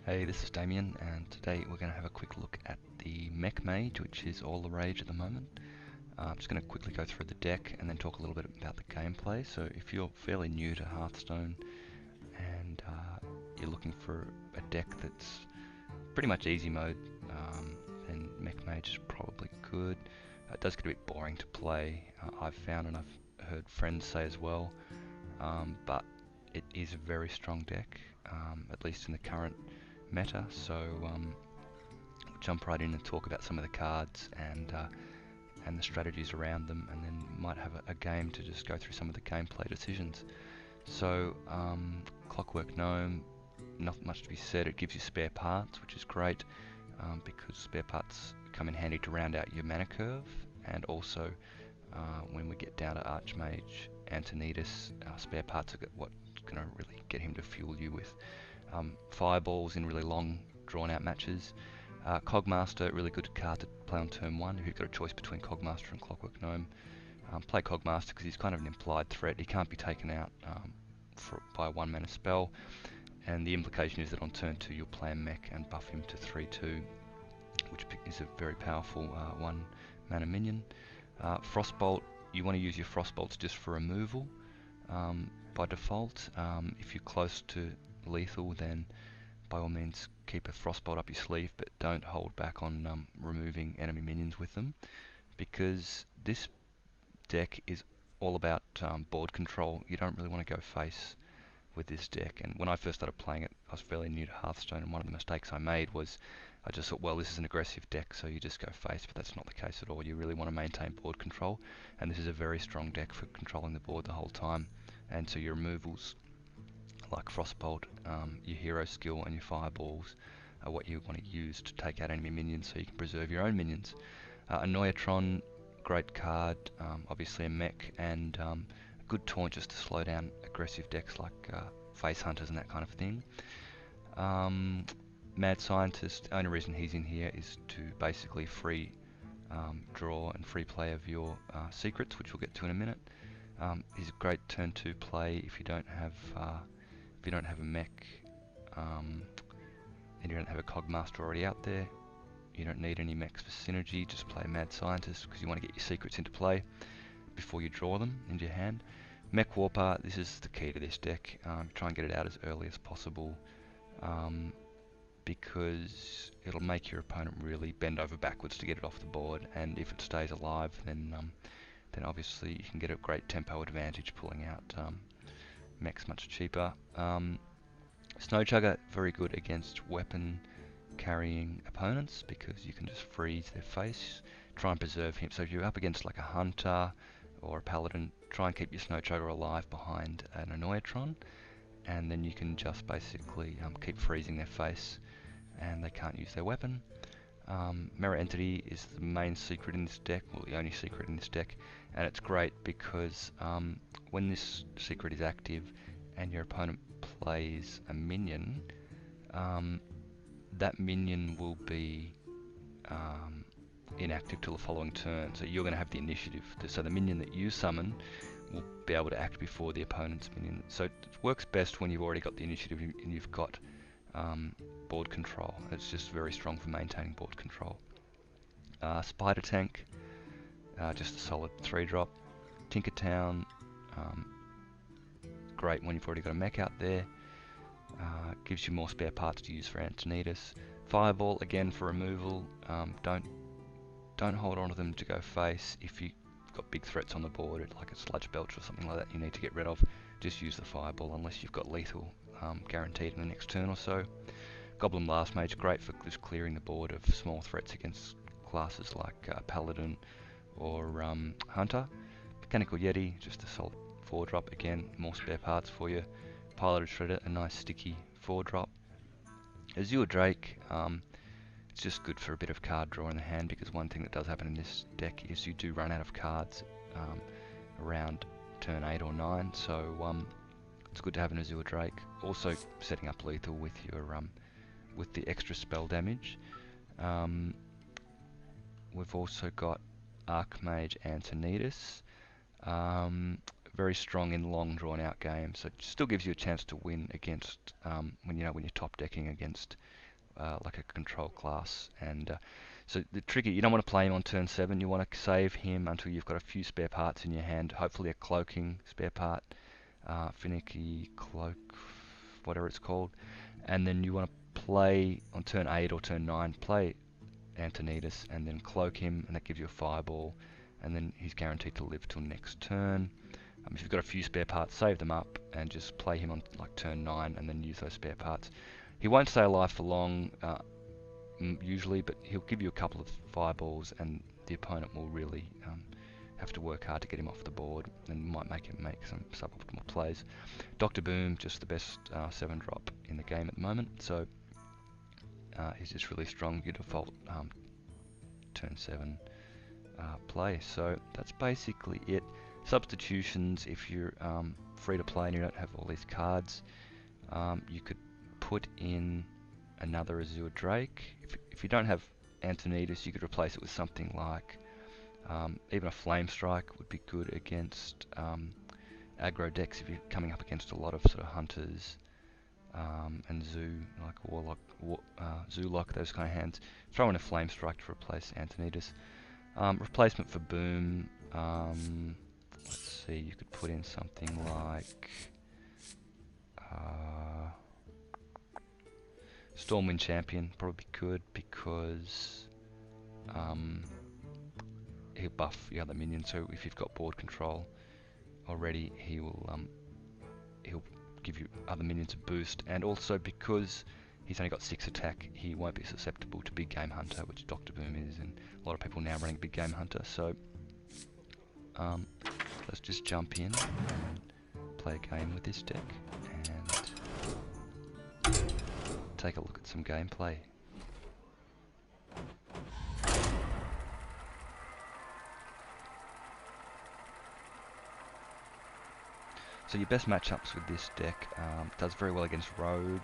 Hey, this is Damien, and today we're going to have a quick look at the Mech Mage, which is all the rage at the moment. I'm just going to quickly go through the deck and then talk a little bit about the gameplay. So if you're fairly new to Hearthstone and you're looking for a deck that's pretty much easy mode, then Mech Mage is probably good. It does get a bit boring to play, I've found, and I've heard friends say as well, but it is a very strong deck, at least in the current meta. So we'll jump right in and talk about some of the cards and the strategies around them, and then might have a game to just go through some of the gameplay decisions. So Clockwork Gnome, not much to be said. It gives you spare parts, which is great, because spare parts come in handy to round out your mana curve, and also when we get down to Archmage Antonidas, spare parts are what's going to really get him to fuel you with fireballs in really long, drawn-out matches. Cogmaster, really good card to play on turn 1 if you've got a choice between Cogmaster and Clockwork Gnome. Play Cogmaster because he's kind of an implied threat. He can't be taken out by a 1-mana spell, and the implication is that on turn 2 you'll play a Mech and buff him to 3/2, which is a very powerful 1-mana minion. Frostbolt, you want to use your Frostbolts just for removal by default. If you're close to lethal, then by all means keep a Frostbolt up your sleeve, but don't hold back on removing enemy minions with them, because this deck is all about board control. You don't really want to go face with this deck, and when I first started playing it, I was fairly new to Hearthstone, and one of the mistakes I made was I just thought, well, this is an aggressive deck, so you just go face, but that's not the case at all. You really want to maintain board control, and this is a very strong deck for controlling the board the whole time. And so your removals, like Frostbolt, your hero skill, and your fireballs are what you want to use to take out enemy minions so you can preserve your own minions. Annoyatron, great card, obviously a mech, and a good taunt just to slow down aggressive decks like face hunters and that kind of thing. Mad Scientist, the only reason he's in here is to basically free draw and free play of your secrets, which we'll get to in a minute. He's a great turn 2 play if you don't have a mech, and you don't have a Cogmaster already out there. You don't need any mechs for synergy, just play Mad Scientist because you want to get your secrets into play before you draw them into your hand. Mech Warper, this is the key to this deck. Try and get it out as early as possible, because it'll make your opponent really bend over backwards to get it off the board, and if it stays alive, then obviously you can get a great tempo advantage pulling out mechs much cheaper. Snowchugger, very good against weapon carrying opponents because you can just freeze their face, try and preserve him. So if you're up against like a hunter or a paladin, try and keep your Snowchugger alive behind an Annoyatron, and then you can just basically keep freezing their face and they can't use their weapon. Mirror Entity is the main secret in this deck, well, the only secret in this deck, and it's great because when this secret is active and your opponent plays a minion, that minion will be inactive till the following turn, so you're going to have the initiative. So the minion that you summon will be able to act before the opponent's minion. So it works best when you've already got the initiative and you've got board control. It's just very strong for maintaining board control. Spider Tank, just a solid 3-drop. Tinkertown, great when you've already got a mech out there. Gives you more spare parts to use for Antonidas. Fireball, again for removal. Don't hold on to them to go face. If you've got big threats on the board, like a Sludge Belch or something like that you need to get rid of, just use the Fireball unless you've got lethal guaranteed in the next turn or so. Goblin Blast Mage, great for just clearing the board of small threats against classes like Paladin or Hunter. Mechanical Yeti, just a solid 4-drop, again, more spare parts for you. Piloted Shredder, a nice sticky 4-drop. Azure Drake, it's just good for a bit of card draw in the hand, because one thing that does happen in this deck is you do run out of cards around turn 8 or 9, so it's good to have an Azure Drake. Also setting up lethal with your with the extra spell damage. We've also got Archmage Antonidas, very strong in long drawn out games. So it still gives you a chance to win against when you're top decking against like a control class. And so the tricky, you don't want to play him on turn 7. You want to save him until you've got a few spare parts in your hand. Hopefully a cloaking spare part, finicky cloak, whatever it's called. And then you want to play on turn 8 or turn 9. Play Antonidas and then cloak him, and that gives you a fireball, and then he's guaranteed to live till next turn. If you've got a few spare parts, save them up and just play him on like turn 9 and then use those spare parts. He won't stay alive for long usually, but he'll give you a couple of fireballs, and the opponent will really have to work hard to get him off the board, and might make him make some suboptimal plays. Dr. Boom, just the best 7-drop in the game at the moment, so he's just really strong, your default turn 7 play. So that's basically it. Substitutions, if you're free to play and you don't have all these cards, you could put in another Azure Drake. If you don't have Antonidas, you could replace it with something like even a Flame Strike would be good against aggro decks if you're coming up against a lot of sort of hunters and zoo, like Warlock, Zoolock, those kind of hands. Throw in a Flame Strike to replace Antonidas. Replacement for Boom, let's see, you could put in something like Stormwind Champion, probably good, because he'll buff the other minions, so if you've got board control already, he'll give you other minions a boost, and also because he's only got 6 attack, he won't be susceptible to Big Game Hunter, which Dr. Boom is, and a lot of people now running Big Game Hunter. So let's just jump in and play a game with this deck and take a look at some gameplay. So your best matchups with this deck, does very well against Rogue,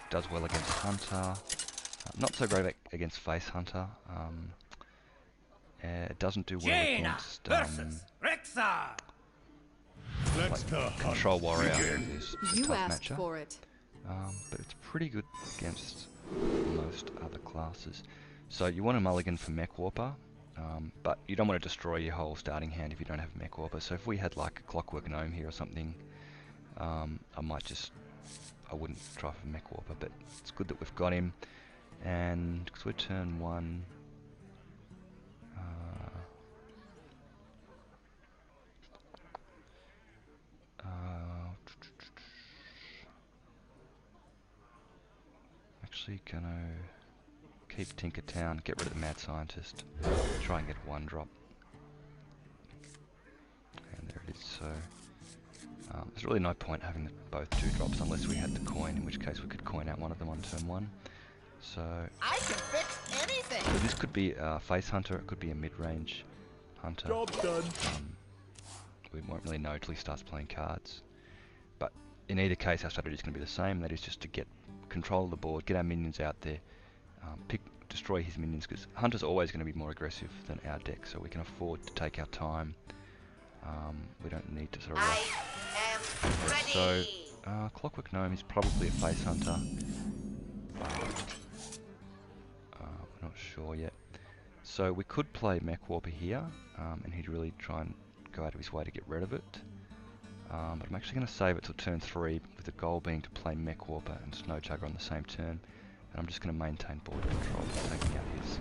does well against Hunter, not so great against Face Hunter, it doesn't do well against like Control Warrior, is a tough matchup, for it. but it's pretty good against most other classes. So you want a mulligan for Mech Warper, but you don't want to destroy your whole starting hand if you don't have Mech Warper. So if we had like a Clockwork Gnome here or something, I wouldn't try for Mech Warper, but it's good that we've got him. And because we're turn 1, actually gonna keep Tinkertown, get rid of the Mad Scientist, try and get 1-drop. And there it is. So there's really no point having both 2-drops unless we had the coin, in which case we could coin out one of them on turn 1. So I can fix anything. So this could be a Face Hunter, it could be a mid-range Hunter. Job done. We won't really know till he starts playing cards. But in either case, our strategy is going to be the same. That is just to get control of the board, get our minions out there, destroy his minions, because Hunter's always going to be more aggressive than our deck, so we can afford to take our time. We don't need to sort of rush. I am ready. So Clockwork Gnome is probably a Face Hunter, but we're not sure yet. So we could play Mech Warper here, and he'd really try and go out of his way to get rid of it. But I'm actually going to save it till turn 3, with the goal being to play Mech Warper and Snow Chugger on the same turn. And I'm just going to maintain board control, taking out his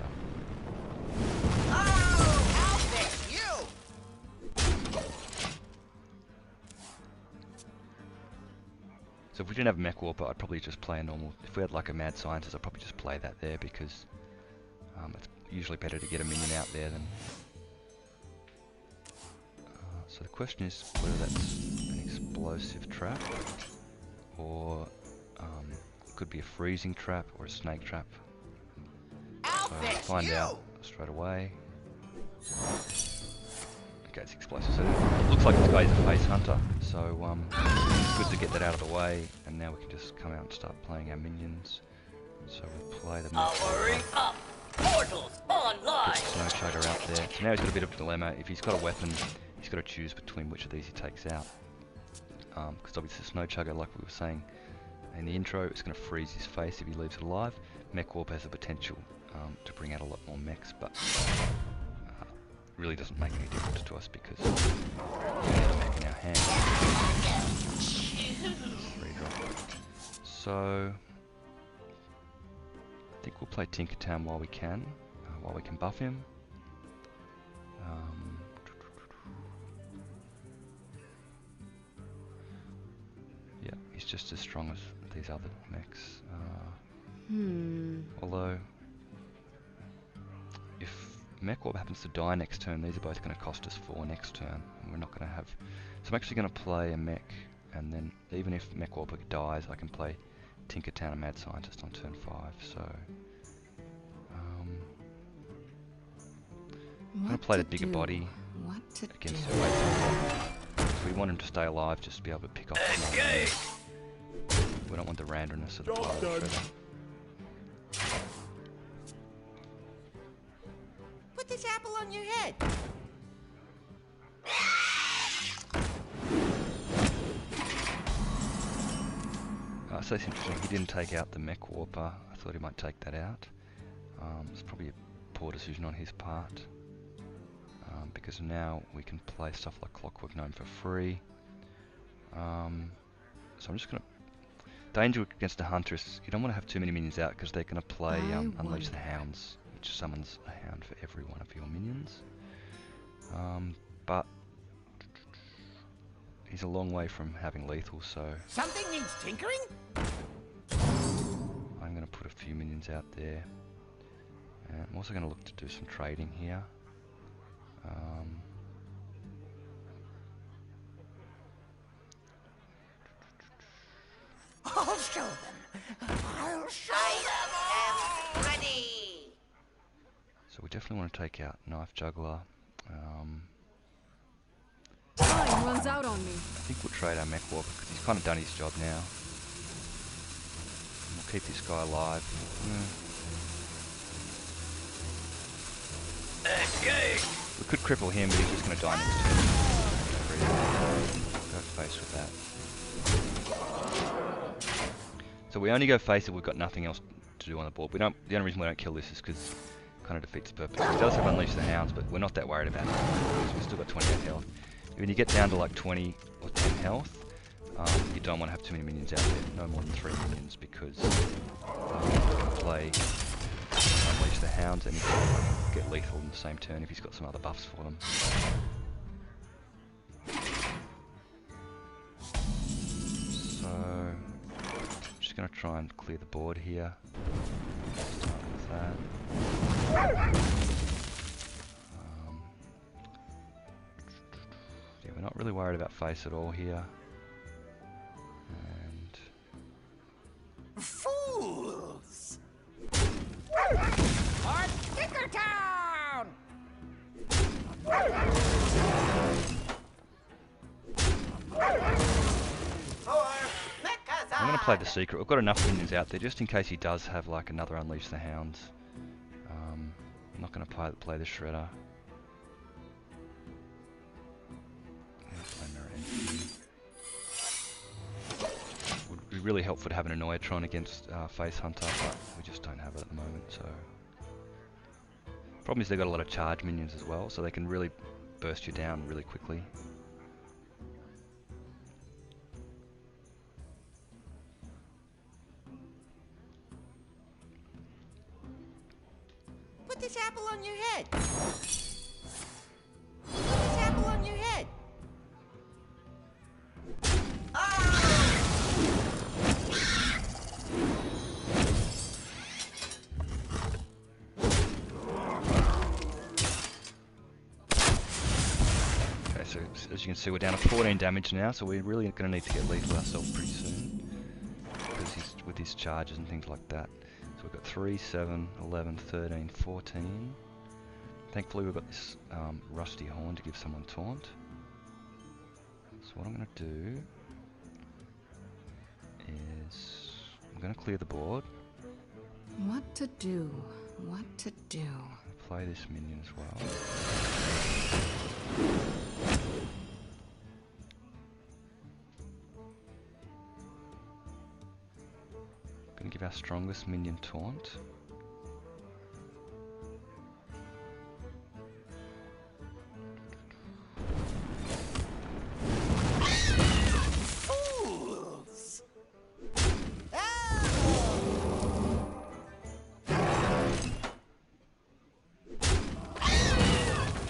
Oh, out there, you! So if we didn't have Mech Warper, I'd probably just play a normal. If we had like a Mad Scientist, I'd probably just play that there, because it's usually better to get a minion out there than. So the question is whether that's an explosive trap, or it could be a freezing trap or a snake trap. So we'll find out straight away. Okay, it's explosive. So it looks like this guy's a Face Hunter, so it's good to get that out of the way, and now we can just come out and start playing our minions. So we'll play the Powering up! Portals online! Snow Chugger out there. So now he's got a bit of a dilemma. If he's got a weapon, he's he's got to choose between which of these he takes out. Because obviously Snow Chugger, like we were saying in the intro, it's going to freeze his face if he leaves it alive. Mech Warp has the potential to bring out a lot more mechs, but really doesn't make any difference to us because we have a mech in our hand. 3-drop. So I think we'll play Tinkertown while we can buff him. Yeah, he's just as strong as these other mechs. Although, if Mech Warp happens to die next turn, these are both going to cost us 4 next turn, and we're not going to have... So I'm actually going to play a mech, and then even if Mech Warp dies, I can play Tinkertown and Mad Scientist on turn 5, so... I'm going to play the bigger body against the weight. We want him to stay alive, just to be able to pick off the We don't want the randomness of the Shredder. Put this apple on your head. So that's interesting. He didn't take out the Mech Warper. I thought he might take that out. It's probably a poor decision on his part. Because now we can play stuff like Clockwork Gnome for free. So I'm just going to... Danger against the Hunter is you don't want to have too many minions out because they're going to play Unleash the Hounds, which summons a hound for every one of your minions. But he's a long way from having lethal, so... Something needs tinkering? I'm going to put a few minions out there. And I'm also going to look to do some trading here. I'll show them. I'll show them. I am ready. So we definitely want to take out Knife Juggler. Time runs out on me. I think we'll trade our Mech Warper because he's kind of done his job now. And we'll keep this guy alive. We could cripple him, but he's just going to die next turn. Go face with that. So we only go face if we've got nothing else to do on the board. The only reason we don't kill this is because it kind of defeats the purpose. He does have Unleash the Hounds, but we're not that worried about it because we've still got 28 health. When you get down to like 20 or 10 health, you don't want to have too many minions out there. No more than 3 minions because you can play Unleash the Hounds and he can get lethal in the same turn if he's got some other buffs for them. So, I'm just going to try and clear the board here. Start with that. Yeah, we're not really worried about face at all here. And Fools! On Tinkertown! I'm going to play the Secret. We've got enough minions out there just in case he does have like another Unleash the Hounds. I'm not going to play the Shredder. Would be really helpful to have an Annoyatron against Face Hunter, but we just don't have it at the moment. So, problem is they've got a lot of charge minions as well, so they can really burst you down really quickly. Put this apple on your head. Put this apple on your head. Okay, so as you can see, we're down to 14 damage now, so we're really going to need to get lethal ourselves pretty soon because he's with his charges and things like that. So we've got 3, 7, 11, 13, 14. Thankfully we've got this rusty horn to give someone taunt. So what I'm going to do is I'm going to clear the board. What to do? What to do? Play this minion as well. going to give our strongest minion taunt. Fools!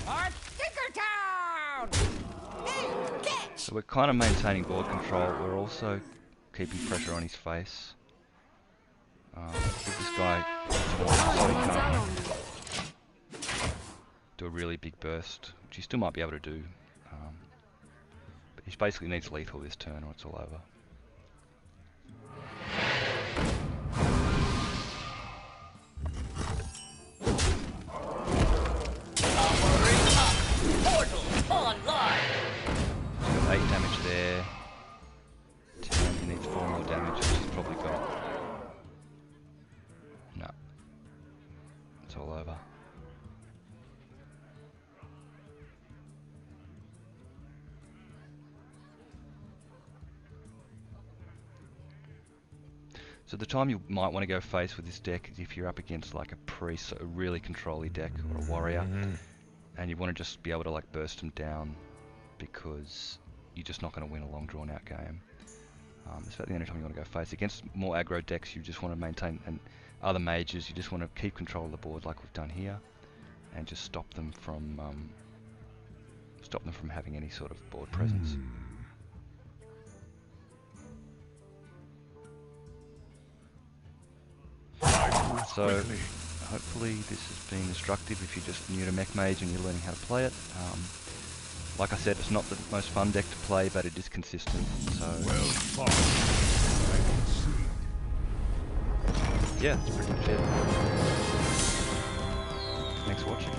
Our Tinker Town! Hey, catch! So we're kind of maintaining board control. We're also keeping pressure on his face. Give this guy taunt so he can't do a really big burst, which he still might be able to do. But he basically needs lethal this turn or it's all over. Portal online! He's got 8 damage there. 10, he needs 4 more damage, which he's probably got. No. It's all over. So the time you might want to go face with this deck is if you're up against like a priest, a really control-y deck, or a warrior, and you want to just be able to like burst them down because you're just not going to win a long drawn-out game. It's about the only time you want to go face. Against more aggro decks, you just want to maintain, and other mages, you just want to keep control of the board like we've done here, and just stop them from having any sort of board presence. So hopefully this has been instructive if you're just new to Mech Mage and you're learning how to play it. Like I said, it's not the most fun deck to play, but it is consistent. So yeah, that's pretty much it. Thanks for watching.